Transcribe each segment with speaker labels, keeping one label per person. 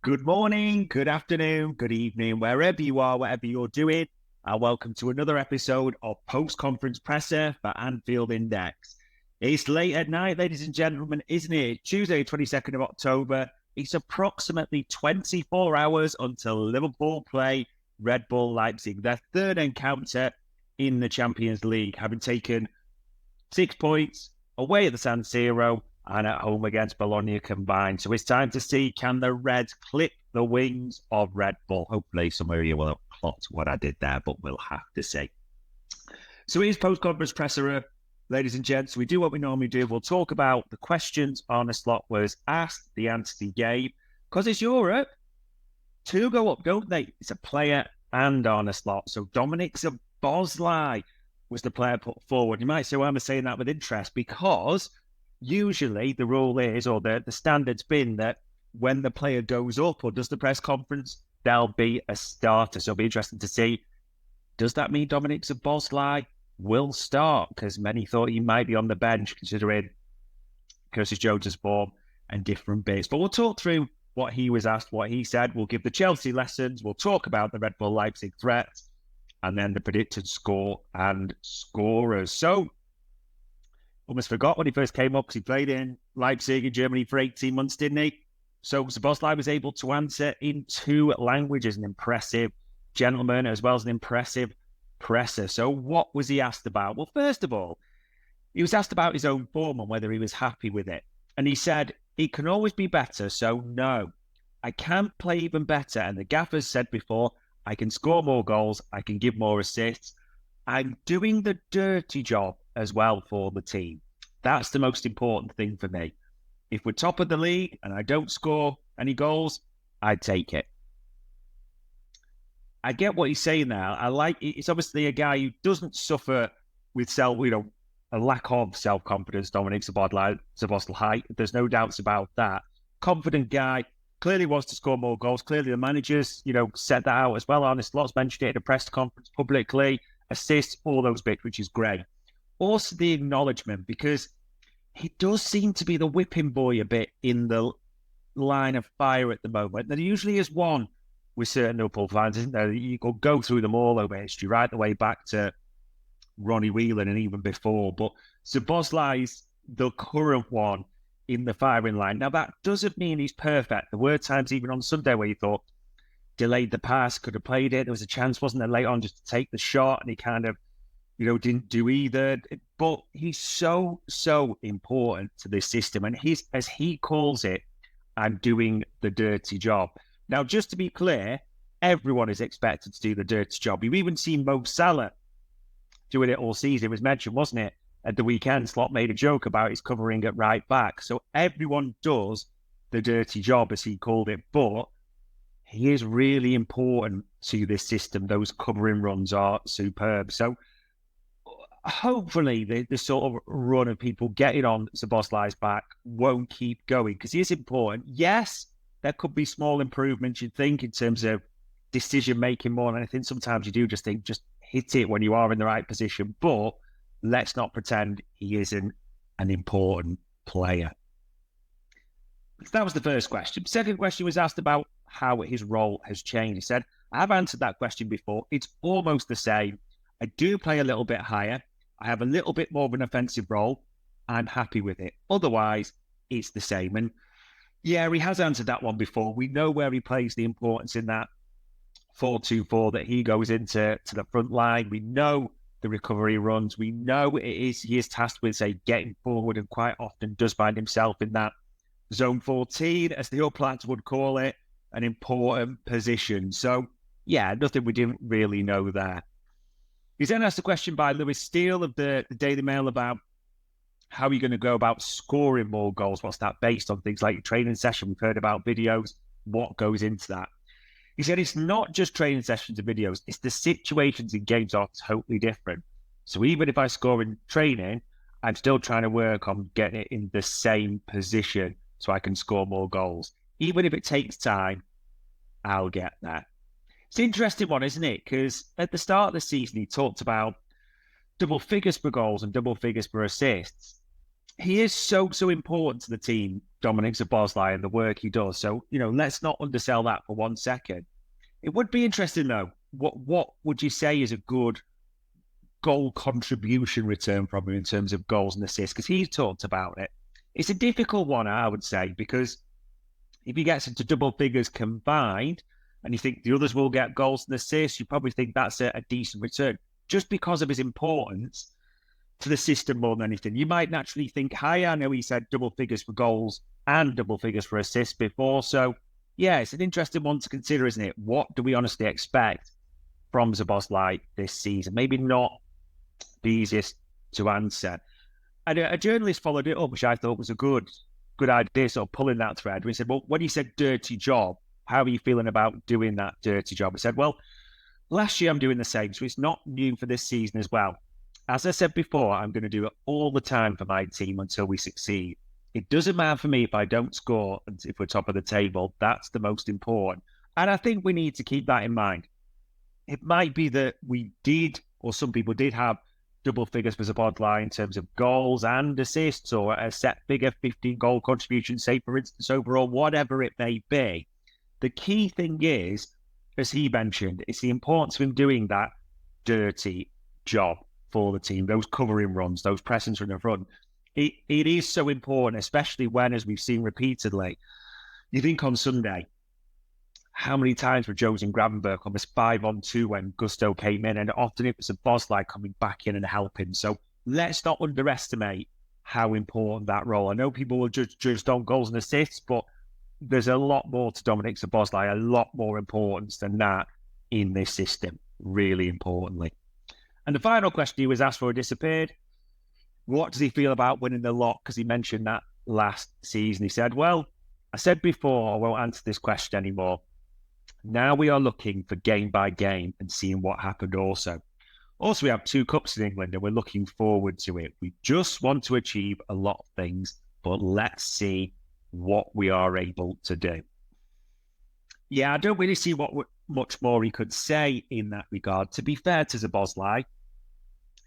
Speaker 1: Good morning, good afternoon, good evening, wherever you are, whatever you're doing, and welcome to another episode of Post-Conference Presser for Anfield Index. It's late at night, ladies and gentlemen, isn't it? Tuesday, 22nd of October. It's approximately 24 hours until Liverpool play Red Bull Leipzig, their third encounter in the Champions League, having taken 6 points away at the San Siro and at home against Bologna combined. So it's time to see, can the Reds clip the wings of Red Bull? Hopefully some of you will have clocked what I did there, but we'll have to see. So here's post-conference presser, ladies and gents. We do what we normally do. We'll talk about the questions Arne was asked, the answers he gave, because it's Europe. Two go up, don't they? It's a player and Arne slot. So Dominik Szoboszlai was the player put forward. You might say, well, I'm saying that with interest because usually the rule is, or the standard's been that when the player goes up or does the press conference, there'll be a starter. So it'll be interesting to see, does that mean Dominik Szoboszlai will start? Because many thought he might be on the bench considering Curtis Jones' form and different bits. But we'll talk through what he was asked, what he said. We'll give the Chelsea lessons. We'll talk about the Red Bull Leipzig threat and then the predicted score and scorers. So almost forgot when he first came up because he played in Leipzig in Germany for 18 months, didn't he? So Szoboszlai was able to answer in 2 languages, an impressive gentleman as well as an impressive presser. So what was he asked about? Well, first of all, he was asked about his own form and whether he was happy with it. And he said, it can always be better, so no. I can play even better. And the gaffers said before, I can score more goals, I can give more assists. I'm doing the dirty job as well for the team. That's the most important thing for me. If we're top of the league and I don't score any goals, I'd take it. I get what he's saying now. It's obviously a guy who doesn't suffer with a lack of self-confidence, Dominik Szoboszlai. There's no doubts about that. Confident guy, clearly wants to score more goals. Clearly the managers, set that out as well. Arne Slot's mentioned it at a press conference publicly. Assists, all those bits, which is great. Also the acknowledgement, because he does seem to be the whipping boy a bit in the line of fire at the moment. There usually is one with certain Liverpool fans, isn't there? You could go through them all over history, right the way back to Ronnie Whelan and even before. But Szoboszlai's the current one in the firing line. Now, that doesn't mean he's perfect. There were times even on Sunday where you thought, delayed the pass, could have played it. There was a chance, wasn't there, late on just to take the shot, and he kind of, didn't do either. But he's so, so important to this system. And he's, as he calls it, I'm doing the dirty job. Now, just to be clear, everyone is expected to do the dirty job. You've even seen Mo Salah doing it all season. It was mentioned, wasn't it? At the weekend, Slot made a joke about his covering at right back. So everyone does the dirty job, as he called it. But he is really important to this system. Those covering runs are superb. So hopefully the sort of run of people getting on Szoboszlai's back won't keep going because he is important. Yes, there could be small improvements, you'd think, in terms of decision-making more than anything. Sometimes you do just think, just hit it when you are in the right position. But let's not pretend he isn't an important player. So that was the first question. Second question was asked about how his role has changed. He said, I've answered that question before. It's almost the same. I do play a little bit higher. I have a little bit more of an offensive role. I'm happy with it. Otherwise, it's the same. And yeah, he has answered that one before. We know where he plays the importance in that 4-2-4 that he goes into the front line. We know the recovery runs. We know he is tasked with, say, getting forward and quite often does find himself in that zone 14, as the All Blacks would call it, an important position. So, yeah, nothing we didn't really know there. He's then asked a question by Lewis Steele of the Daily Mail about how are you going to go about scoring more goals? What's that based on? Things like your training session. We've heard about videos. What goes into that? He said it's not just training sessions and videos. It's the situations in games are totally different. So even if I score in training, I'm still trying to work on getting it in the same position so I can score more goals. Even if it takes time, I'll get there. It's an interesting one, isn't it? Because at the start of the season, he talked about double figures for goals and double figures for assists. he is so important to the team, Dominik Szoboszlai, and the work he does. So, let's not undersell that for 1 second. It would be interesting, though. What would you say is a good goal contribution return from him in terms of goals and assists? Because he's talked about it. It's a difficult one, I would say, because if he gets into double figures combined and you think the others will get goals and assists, you probably think that's a decent return just because of his importance to the system more than anything. You might naturally think higher. I know he said double figures for goals and double figures for assists before. So, yeah, it's an interesting one to consider, isn't it? What do we honestly expect from Szoboszlai this season? Maybe not the easiest to answer. And a journalist followed it up, which I thought was a good idea, sort of pulling that thread. We said, well, when he said dirty job, how are you feeling about doing that dirty job? I said, well, last year I'm doing the same, so it's not new for this season as well. As I said before, I'm going to do it all the time for my team until we succeed. It doesn't matter for me if I don't score, if we're top of the table. That's the most important. And I think we need to keep that in mind. It might be that we did, or some people did have double figures for Szoboszlai in terms of goals and assists, or a set figure 15 goal contribution, say, for instance, overall, whatever it may be. The key thing is, as he mentioned, it's the importance of him doing that dirty job for the team, those covering runs, those pressings from the front. It is so important, especially when, as we've seen repeatedly, you think on Sunday, how many times were Jones and Gravenberg almost 5-on-2 when Gusto came in, and often it was Szoboszlai coming back in and helping. So let's not underestimate how important that role. I know people will judge on goals and assists, but there's a lot more to Dominik Szoboszlai, a lot more importance than that in this system, really importantly. And the final question he was asked for disappeared. What does he feel about winning the lot? Because he mentioned that last season. He said, well, I said before, I won't answer this question anymore. Now we are looking for game by game and seeing what happened also. Also, we have 2 cups in England and we're looking forward to it. We just want to achieve a lot of things, but let's see what we are able to do. Yeah, I don't really see what much more he could say in that regard. To be fair to Szoboszlai,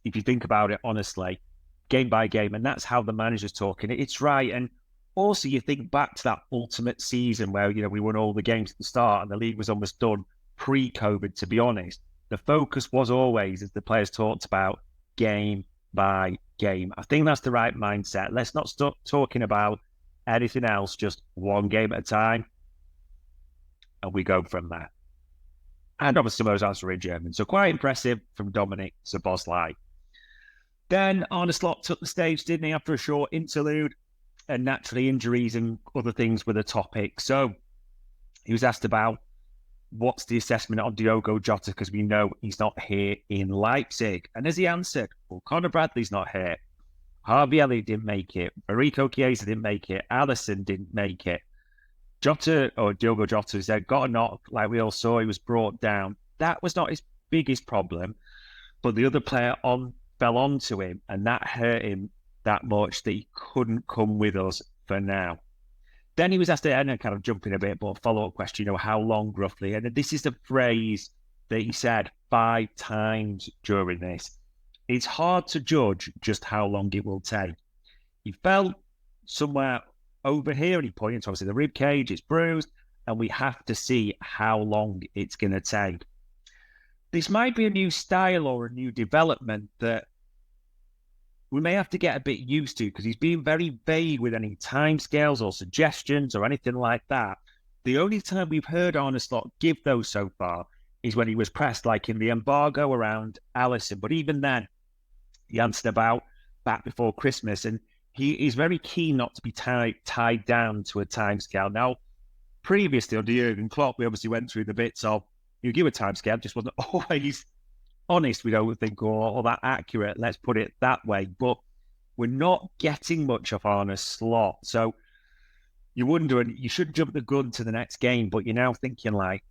Speaker 1: if you think about it honestly, game by game, and that's how the manager's talking, it's right. And also, you think back to that ultimate season where, we won all the games at the start and the league was almost done pre-COVID, to be honest. The focus was always, as the players talked about, game by game. I think that's the right mindset. Let's not stop talking about anything else, just one game at a time. And we go from there. And obviously, some of those answers are in German. So quite impressive from Dominik Szoboszlai. Then Arne took the stage, didn't he, after a short interlude? And naturally, injuries and other things were the topic. So he was asked about what's the assessment on Diogo Jota, because we know he's not here in Leipzig. And as he answered, well, Conor Bradley's not here. Harvey Elliott didn't make it. Federico Chiesa didn't make it. Alisson didn't make it. Diogo Jota said, got a knock, like we all saw, he was brought down. That was not his biggest problem. But the other player fell onto him, and that hurt him that much that he couldn't come with us for now. Then he was asked, and kind of jumping a bit, but a follow-up question, how long roughly? And this is the phrase that he said 5 times during this. It's hard to judge just how long it will take. He fell somewhere over here, and he pointed to obviously the rib cage, it's bruised, and we have to see how long it's going to take. This might be a new style or a new development that we may have to get a bit used to, because he's being very vague with any timescales or suggestions or anything like that. The only time we've heard Arne Slot give those so far is when he was pressed, like in the embargo around Alisson. But even then, he answered about back before Christmas, and he is very keen not to be tied down to a timescale. Now, previously under Jurgen Klopp, we obviously went through the bits of, you give a timescale, just wasn't always honest, we don't think, or that accurate, let's put it that way. But we're not getting much of Arne Slot. So you wonder, and you should jump the gun to the next game, but you're now thinking like,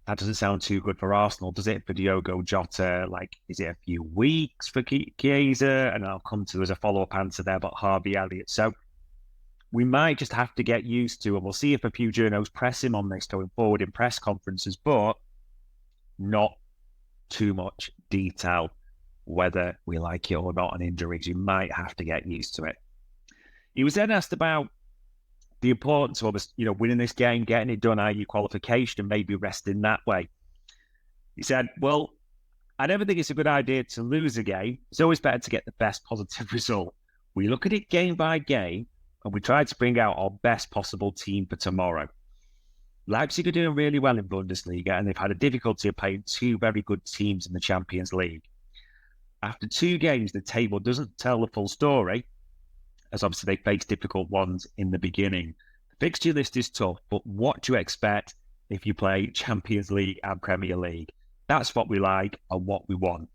Speaker 1: that doesn't sound too good for Arsenal, does it, for Diogo Jota? Like, is it a few weeks for Chiesa? And I'll come to as a follow-up answer there, but Harvey Elliott. So we might just have to get used to, and we'll see if a few journos press him on this going forward in press conferences, but not too much detail whether we like it or not, and injuries, you might have to get used to it. He was then asked about the importance of us, winning this game, getting it done, i.e. qualification, and maybe resting that way. He said, well, I never think it's a good idea to lose a game. It's always better to get the best positive result. We look at it game by game, and we try to bring out our best possible team for tomorrow. Leipzig are doing really well in Bundesliga, and they've had a difficulty of playing two very good teams in the Champions League. After 2 games, the table doesn't tell the full story, as obviously they face difficult ones in the beginning. The fixture list is tough, but what do you expect if you play Champions League and Premier League? That's what we like and what we want.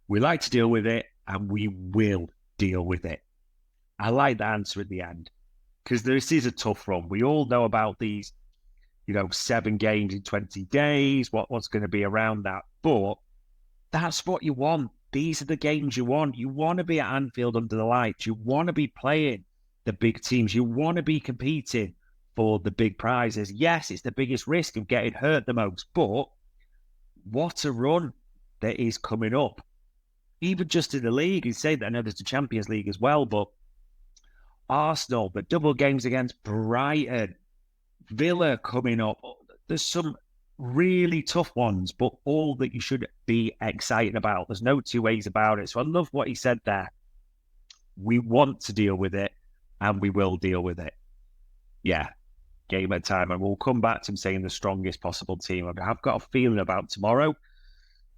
Speaker 1: We like to deal with it, and we will deal with it. I like the answer at the end, because this is a tough run. We all know about these, 7 games in 20 days, what's going to be around that. But that's what you want. These are the games you want. You want to be at Anfield under the lights. You want to be playing the big teams. You want to be competing for the big prizes. Yes, it's the biggest risk of getting hurt the most, but what a run that is coming up. Even just in the league, you say that I know there's the Champions League as well, but Arsenal, the double games against Brighton, Villa coming up. There's some really tough ones, but all that you should be excited about. There's no two ways about it. So I love what he said there. We want to deal with it, and we will deal with it. Yeah, game at a time. And we'll come back to him saying the strongest possible team. I've got a feeling about tomorrow.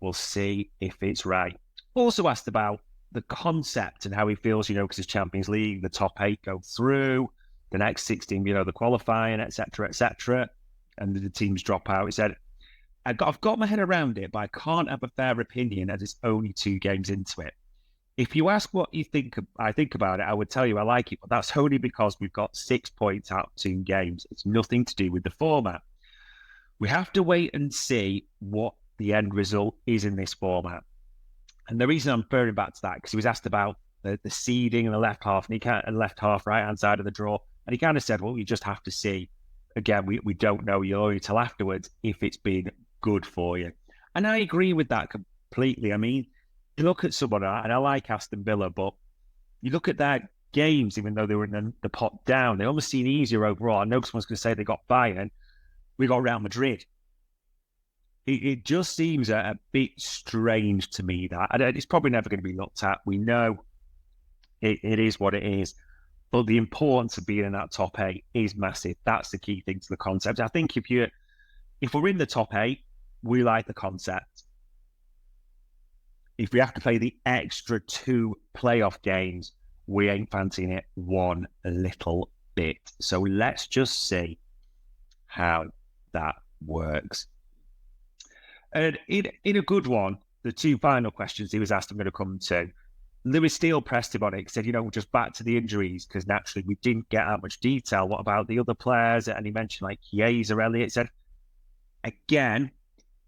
Speaker 1: We'll see if it's right. Also asked about the concept and how he feels, because it's Champions League, the top 8 go through, the next 16, the qualifying, etc., and the teams drop out. He said, I've got my head around it, but I can't have a fair opinion as it's only 2 games into it. If you ask what you think, I think about it, I would tell you I like it, but that's only because we've got 6 points out of 2 games. It's nothing to do with the format. We have to wait and see what the end result is in this format. And the reason I'm referring back to that, because he was asked about the seeding in the left half, and left half, right-hand side of the draw, and he kind of said, well, you just have to see. Again, we don't know. You'll only tell afterwards if it's been good for you. And I agree with that completely. I mean, you look at someone, and I like Aston Villa, but you look at their games, even though they were in the pot down, they almost seem easier overall. I know someone's going to say they got Bayern. We got Real Madrid. It just seems a bit strange to me that. And it's probably never going to be looked at. We know it is what it is. But the importance of being in that top 8 is massive. That's the key thing to the concept. I think if we're in the top 8, we like the concept. If we have to play the extra 2 playoff games, we ain't fancying it one little bit. So let's just see how that works. And in a good one, the 2 final questions he was asked I'm going to come to. Lewis Steele pressed him on it, said, just back to the injuries, because naturally we didn't get that much detail. What about the other players? And he mentioned like Chiesa, Elliott. Said, again,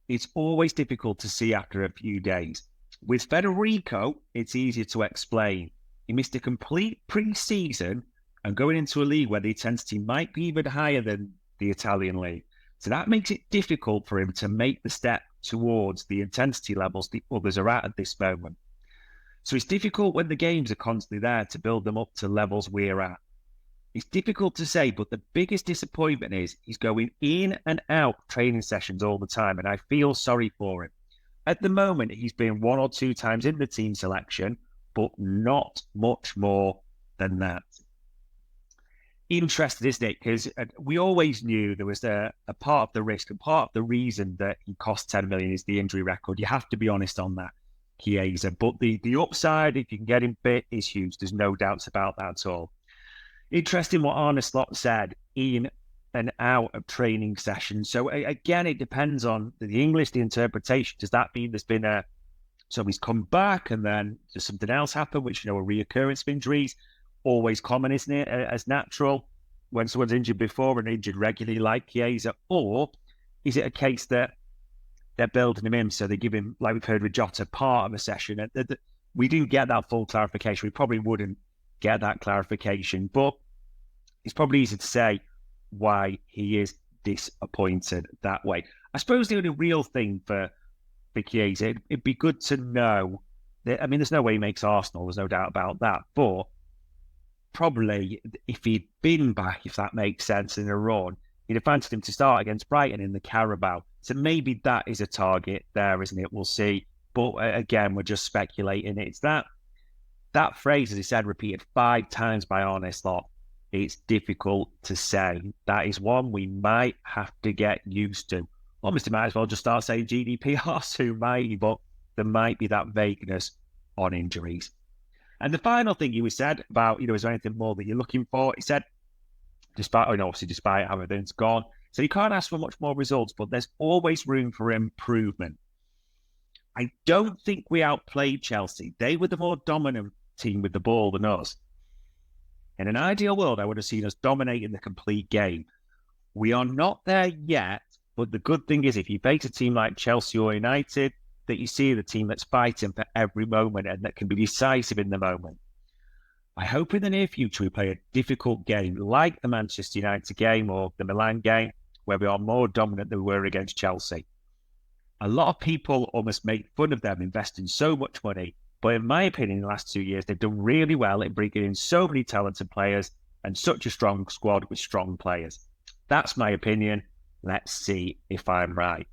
Speaker 1: it's always difficult to see after a few days. With Federico, it's easier to explain. He missed a complete pre-season and going into a league where the intensity might be even higher than the Italian league. So that makes it difficult for him to make the step towards the intensity levels the others are at this moment. So it's difficult when the games are constantly there to build them up to levels we're at. It's difficult to say, but the biggest disappointment is he's going in and out training sessions all the time, and I feel sorry for him. At the moment, he's been 1 or 2 times in the team selection, but not much more than that. Interesting, isn't it? Because we always knew there was a part of the risk, and part of the reason that he cost 10 million is the injury record. You have to be honest on that, Chiesa. But the upside, if you can get him fit, is huge. There's no doubts about that at all. Interesting what Arne Slot said, in and out of training sessions. So again, it depends on the English, the interpretation. Does that mean there's been so he's come back and then does something else happen, which, a reoccurrence of injuries? Always common, isn't it, as natural when someone's injured before and injured regularly like Chiesa? Or is it a case that they're building him in, so they give him, like we've heard with Jota, part of a session? We didn't get that full clarification. We probably wouldn't get that clarification, but it's probably easy to say why he is disappointed that way. I suppose the only real thing for Chiesa, it'd be good to know I mean, there's no way he makes Arsenal. There's no doubt about that. But probably if he'd been back, if that makes sense, in a run, he'd have fancied him to start against Brighton in the Carabao. So maybe that is a target there, isn't it? We'll see. But again, we're just speculating. It's that phrase, as he said, repeated 5 times by Arne Slot. It's difficult to say. That is one we might have to get used to. Almost might as well just start saying GDPR soon, might he? But there might be that vagueness on injuries. And the final thing he said about, is there anything more that you're looking for? He said, despite how everything's gone, so you can't ask for much more results, but there's always room for improvement. I don't think we outplayed Chelsea. They were the more dominant team with the ball than us. In an ideal world, I would have seen us dominating the complete game. We are not there yet, but the good thing is if you face a team like Chelsea or United, that you see the team that's fighting for every moment and that can be decisive in the moment. I hope in the near future we play a difficult game like the Manchester United game or the Milan game, where we are more dominant than we were against Chelsea. A lot of people almost make fun of them investing so much money, but in my opinion, in the last 2 years, they've done really well in bringing in so many talented players and such a strong squad with strong players. That's my opinion. Let's see if I'm right.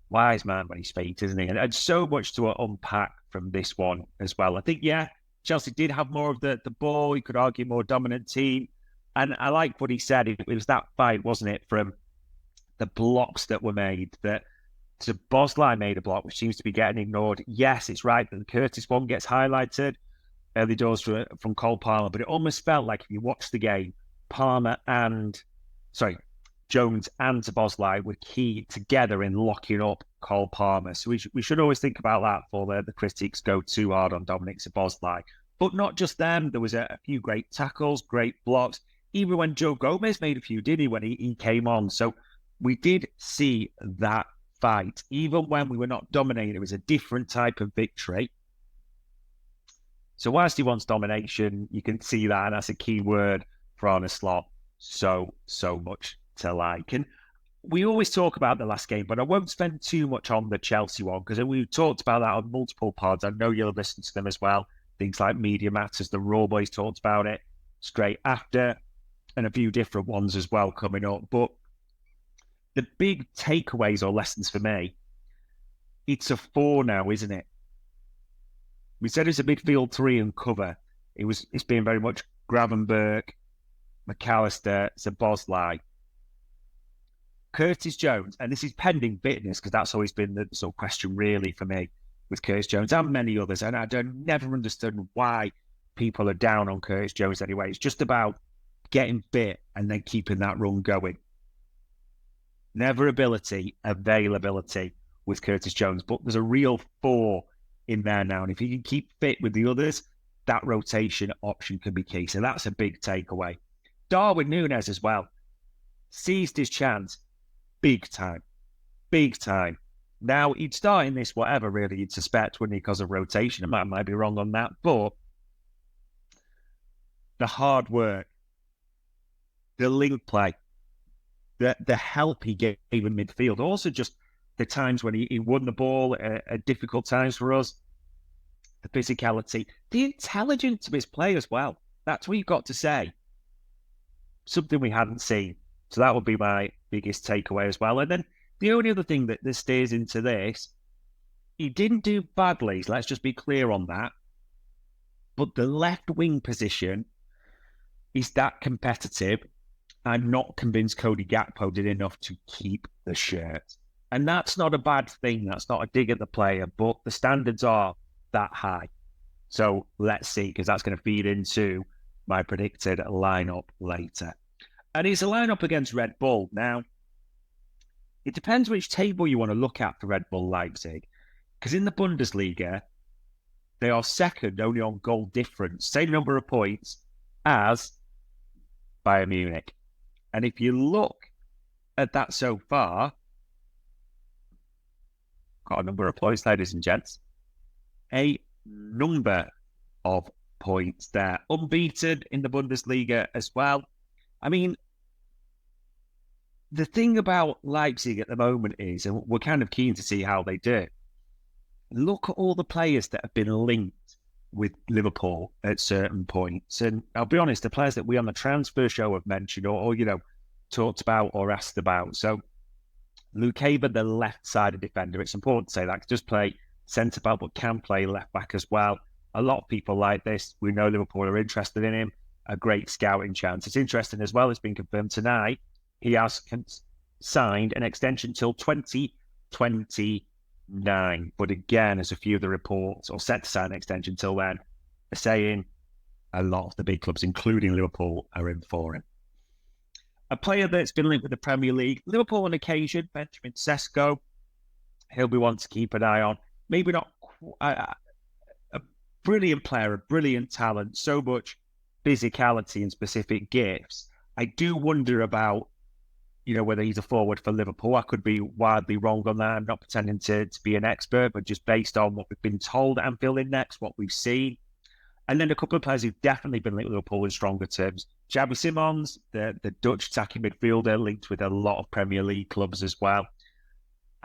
Speaker 1: Wise man when he speaks, isn't he? And so much to unpack from this one as well. I think, Chelsea did have more of the ball. You could argue more dominant team. And I like what he said. It was that fight, wasn't it, from the blocks that were made. That Szoboszlai made a block, which seems to be getting ignored. Yes, it's right that the Curtis one gets highlighted early doors from Cole Palmer, but it almost felt like if you watch the game, Jones and Szoboszlai were key together in locking up Cole Palmer. So we should always think about that for the critics go too hard on Dominik Szoboszlai. But not just them. There was a few great tackles, great blocks. Even when Joe Gomez made a few, did he, when he came on? So we did see that fight. Even when we were not dominating, it was a different type of victory. So whilst he wants domination, you can see that, and that's a key word for Arne Slot. So much to like. And we always talk about the last game, but I won't spend too much on the Chelsea one because we've talked about that on multiple pods. I know you'll listen to them as well. Things like Media Matters, the Raw Boys talked about it straight after, and a few different ones as well coming up. But the big takeaways or lessons for me, it's a 4 now, isn't it? We said it's a midfield 3 and cover. It's been very much Gravenberch, McAllister, Szoboszlai, Curtis Jones, and this is pending fitness because that's always been the sort of question really for me with Curtis Jones and many others. And I never understood why people are down on Curtis Jones anyway. It's just about getting fit and then keeping that run going. Never availability with Curtis Jones, but there's a real 4 in there now. And if he can keep fit with the others, that rotation option can be key. So that's a big takeaway. Darwin Núñez as well seized his chance big time. Now, he'd start in this whatever, really, you'd suspect, wouldn't he, because of rotation. I might be wrong on that, but the hard work, the link play, the help he gave in midfield, also just the times when he won the ball at difficult times for us, the physicality, the intelligence of his play as well. That's what you've got to say. Something we hadn't seen. So that would be my biggest takeaway as well. And then the only other thing that steers into this, he didn't do badly, so let's just be clear on that. But the left wing position is that competitive. I'm not convinced Cody Gakpo did enough to keep the shirt. And that's not a bad thing. That's not a dig at the player, but the standards are that high. So let's see, because that's going to feed into my predicted lineup later. And it's a lineup against Red Bull. Now, it depends which table you want to look at for Red Bull Leipzig. Because in the Bundesliga, they are second only on goal difference, same number of points as Bayern Munich. And if you look at that so far, got a number of points, ladies and gents. A number of points there. Unbeaten in the Bundesliga as well. I mean, the thing about Leipzig at the moment is, and we're kind of keen to see how they do, look at all the players that have been linked with Liverpool at certain points. And I'll be honest, the players that we on the transfer show have mentioned or talked about or asked about. So Lukeba, the left-sided defender, it's important to say that, just play centre-back, but can play left-back as well. A lot of people like this. We know Liverpool are interested in him. A great scouting chance. It's interesting as well, it's been confirmed tonight, he has signed an extension till 2029. But again, as a few of the reports, or set to sign an extension till then, are saying a lot of the big clubs, including Liverpool, are in for him. A player that's been linked with the Premier League, Liverpool on occasion, Benjamin Sesko. He'll be one to keep an eye on. Maybe not a brilliant player, a brilliant talent, so much physicality and specific gifts. I do wonder about, whether he's a forward for Liverpool. I could be wildly wrong on that. I'm not pretending to be an expert, but just based on what we've been told at Anfield Index, what we've seen. And then a couple of players who've definitely been linked with Liverpool in stronger terms. Xabi Simons, the Dutch attacking midfielder, linked with a lot of Premier League clubs as well.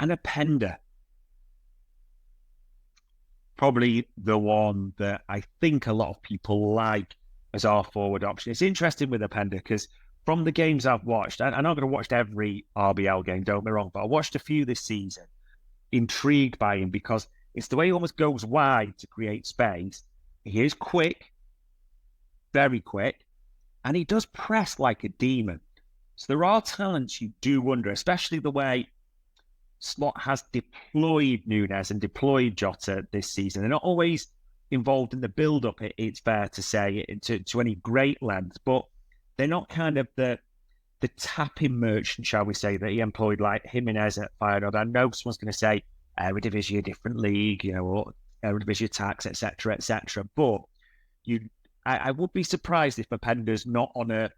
Speaker 1: And Openda, probably the one that I think a lot of people like as our forward option. It's interesting with Openda because from the games I've watched, and I'm not going to watch every RBL game, don't be wrong, but I watched a few this season, intrigued by him because it's the way he almost goes wide to create space. He is quick, very quick, and he does press like a demon. So there are talents you do wonder, especially the way Slot has deployed Núñez and deployed Jota this season. They're not always involved in the build-up, it's fair to say, to any great length, but they're not kind of the tapping merchant, shall we say, that he employed like Jimenez at Feyenoord. I know someone's going to say, Eredivisie, a different league, or Eredivisie tax, etc., etc. But I would be surprised if Openda's not on the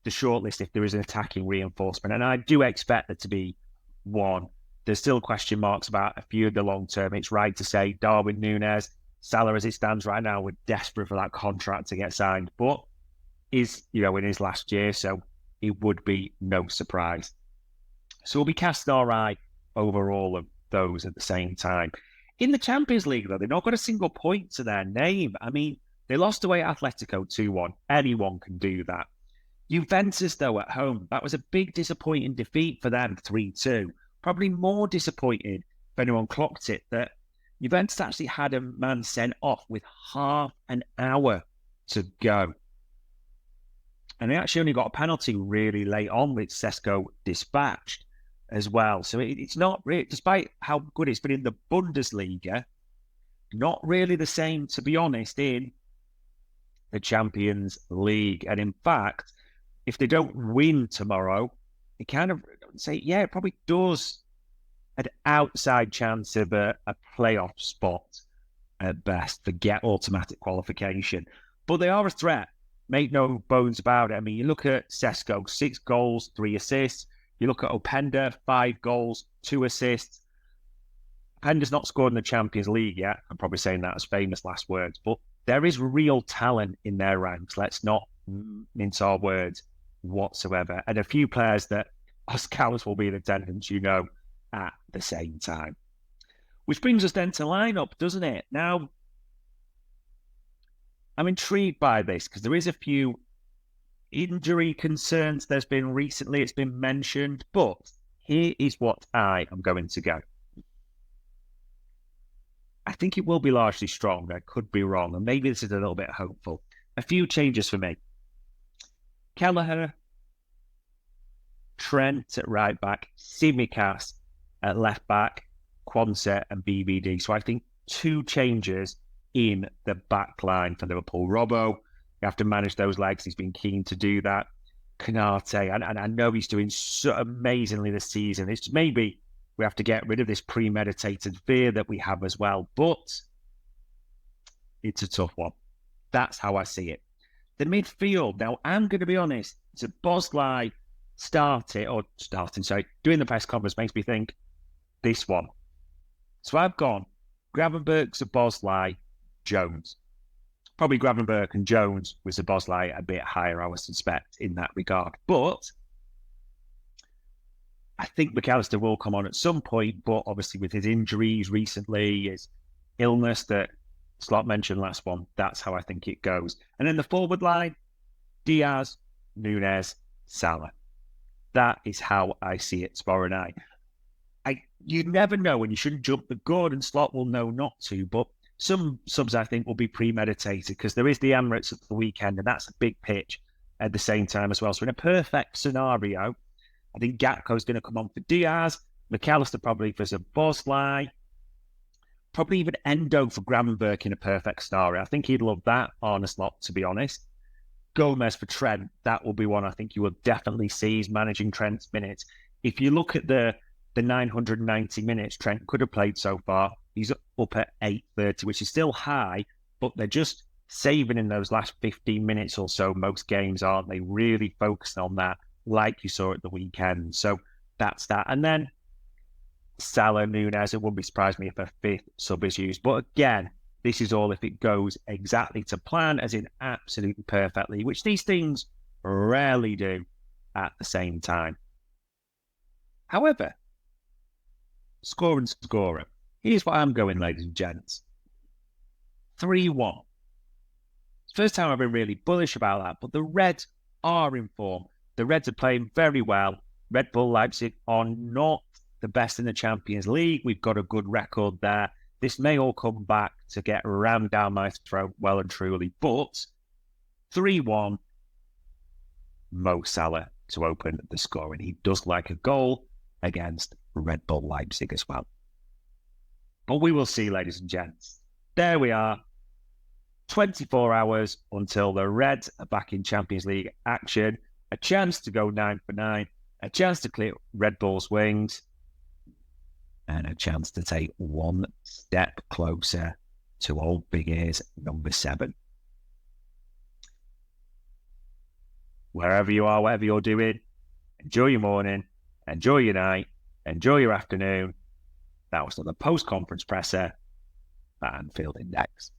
Speaker 1: shortlist if there is an attacking reinforcement, and I do expect there to be one. There's still question marks about a few of the long term. It's right to say Darwin Núñez, Salah as it stands right now, we're desperate for that contract to get signed, but is in his last year, so it would be no surprise. So we'll be casting our eye over all of those at the same time. In the Champions League, though, they've not got a single point to their name. I mean, they lost away at Atletico 2-1. Anyone can do that. Juventus, though, at home, that was a big disappointing defeat for them, 3-2. Probably more disappointing if anyone clocked it that Juventus actually had a man sent off with half an hour to go. And they actually only got a penalty really late on with Sesko dispatched as well. So it's not really, despite how good it's been in the Bundesliga, not really the same, to be honest, in the Champions League. And in fact, if they don't win tomorrow, it kind of it probably does an outside chance of a playoff spot at best. Forget automatic qualification. But they are a threat. Make no bones about it. I mean, you look at Sesko, 6 goals, 3 assists. You look at Openda, 5 goals, 2 assists. Openda's not scored in the Champions League yet. I'm probably saying that as famous last words. But there is real talent in their ranks. Let's not mince our words whatsoever. And a few players that our scouts will be in attendance, at the same time. Which brings us then to lineup, doesn't it? Now, I'm intrigued by this because there is a few injury concerns there's been recently. It's been mentioned, but here is what I am going to go. I think it will be largely strong. I could be wrong, and maybe this is a little bit hopeful. A few changes for me. Kelleher, Trent at right back, Tsimikas at left back, Quansah and BBD. So I think 2 changes in the back line for Liverpool. Robbo, you have to manage those legs. He's been keen to do that. Konate, and I know he's doing so amazingly this season. It's maybe we have to get rid of this premeditated fear that we have as well. But it's a tough one. That's how I see it. The midfield. Now, I'm going to be honest. Szoboszlai doing the press conference makes me think this one. So I've gone Gravenberch, Szoboszlai, Jones. Probably Gravenberch and Jones with Szoboszlai a bit higher, I would suspect, in that regard. But I think McAllister will come on at some point, but obviously with his injuries recently, his illness that Slot mentioned last one, that's how I think it goes. And then the forward line, Diaz, Nunes, Salah. That is how I see it, Spor and I. You never know, and you shouldn't jump the gun, and Slot will know not to, but some subs I think will be premeditated because there is the Emirates at the weekend, and that's a big pitch at the same time as well. So in a perfect scenario, I think Gakpo's going to come on for Diaz, McAllister probably for Szoboszlai, probably even Endo for Gravenberch in a perfect scenario. I think he'd love that, Arne Slot, to be honest. Gomez for Trent, that will be one I think you will definitely see. He's managing Trent's minutes. If you look at the 990 minutes Trent could have played so far, he's up at 830, which is still high, but they're just saving in those last 15 minutes or so. Most games, aren't they? Really focusing on that, like you saw at the weekend. So that's that. And then Salah, Nunes, it wouldn't be surprised me if a fifth sub is used. But again, this is all if it goes exactly to plan, as in absolutely perfectly, which these things rarely do at the same time. However, scorer. Here's what I'm going, ladies and gents. 3-1. First time I've been really bullish about that, but the Reds are in form. The Reds are playing very well. Red Bull Leipzig are not the best in the Champions League. We've got a good record there. This may all come back to get rammed down my throat well and truly, but 3-1, Mo Salah to open the scoring. He does like a goal against Red Bull Leipzig as well. But we will see, ladies and gents. There we are. 24 hours until the Reds are back in Champions League action. A chance to go 9 for 9. A chance to clear Red Bull's wings. And a chance to take one step closer to old Big Ears number 7. Wherever you are, whatever you're doing, enjoy your morning, enjoy your night, enjoy your afternoon. That was the post-conference presser at Anfield Index.